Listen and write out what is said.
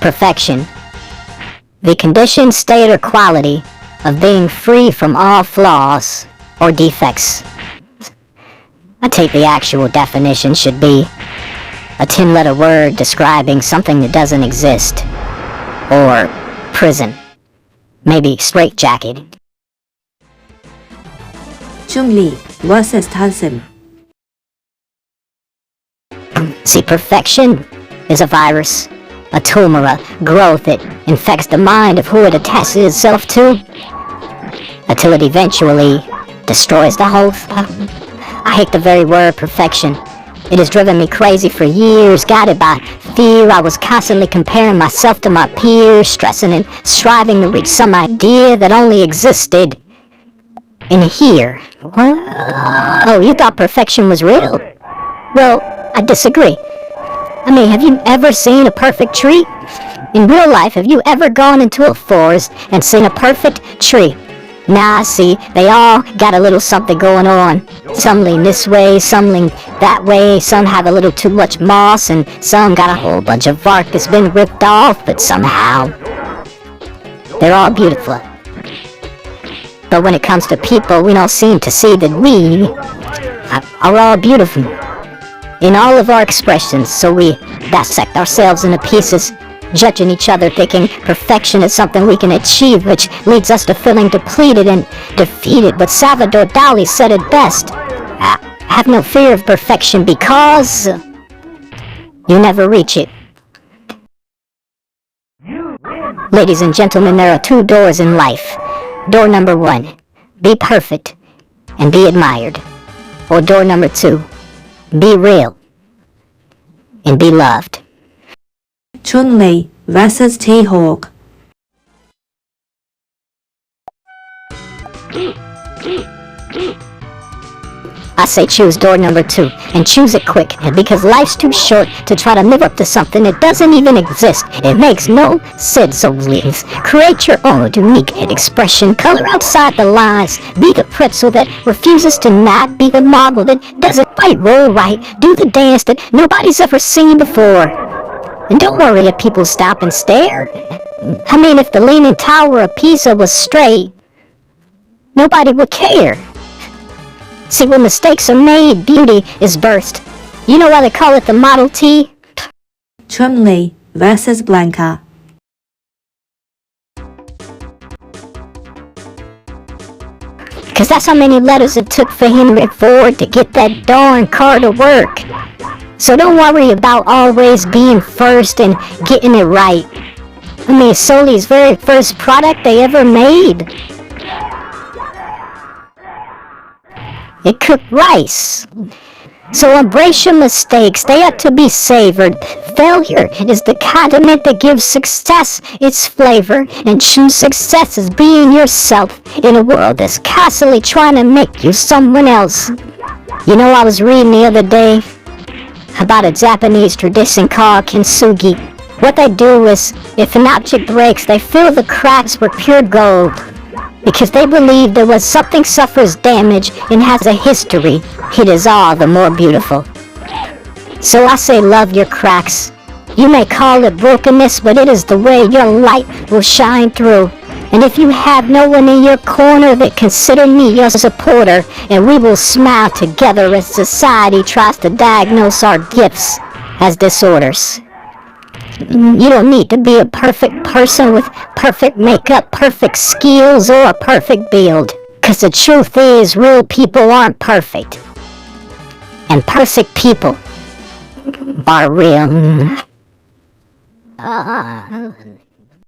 Perfection. The condition, state, or quality of being free from all flaws or defects. I take the actual definition should be a 10-letter word describing something that doesn't exist. Or prison. Maybe straitjacket. Chun Li vs. Tyson. See, perfection is a virus, a tumor, a growth that infects the mind of who it attaches itself to, until it eventually destroys the whole I hate the very word perfection. It has driven me crazy for years, guided by fear. I was constantly comparing myself to my peers, stressing and striving to reach some idea that only existed in here. What? Oh, you thought perfection was real? Well, I disagree. I mean, have you ever seen a perfect tree? In real life, have you ever gone into a forest and seen a perfect tree? Nah, see, they all got a little something going on. Some lean this way, some lean that way, some have a little too much moss, and some got a whole bunch of bark that's been ripped off, but somehow they're all beautiful. But when it comes to people, we don't seem to see that we are all beautiful in all of our expressions, so we dissect ourselves into pieces, judging each other, thinking perfection is something we can achieve, which leads us to feeling depleted and defeated. But Salvador Dali said it best: have no fear of perfection, because you never reach it. Ladies and gentlemen, there are two doors in life. Door number 1, be perfect and be admired. Or door number 2, be real and be loved. Chun Li vs. T-Hawk. I say choose door number 2, and choose it quick, because life's too short to try to live up to something that doesn't even exist. It makes no sense, so please create your own unique expression. Color outside the lines. Be the pretzel that refuses to not be the marble that doesn't quite roll right. Do the dance that nobody's ever seen before. And don't worry if people stop and stare. I mean, if the Leaning Tower of Pisa was straight, nobody would care. See, when mistakes are made, beauty is birthed. You know why they call it the Model T? Chun Li vs. Blanca. Because that's how many letters it took for Henry Ford to get that darn car to work. So don't worry about always being first and getting it right. I mean, Soli's very first product they ever made. It cooked rice. So embrace your mistakes. They are to be savored. Failure is the condiment that gives success its flavor. And true success is being yourself in a world that's constantly trying to make you someone else. You know, I was reading the other day about a Japanese tradition called kintsugi. What they do is, if an object breaks, they fill the cracks with pure gold. Because they believe that when something suffers damage and has a history, it is all the more beautiful. So I say love your cracks. You may call it brokenness, but it is the way your light will shine through. And if you have no one in your corner, then consider me your supporter, and we will smile together as society tries to diagnose our gifts as disorders. You don't need to be a perfect person with perfect makeup, perfect skills, or a perfect build. Because the truth is, real people aren't perfect. And perfect people are real.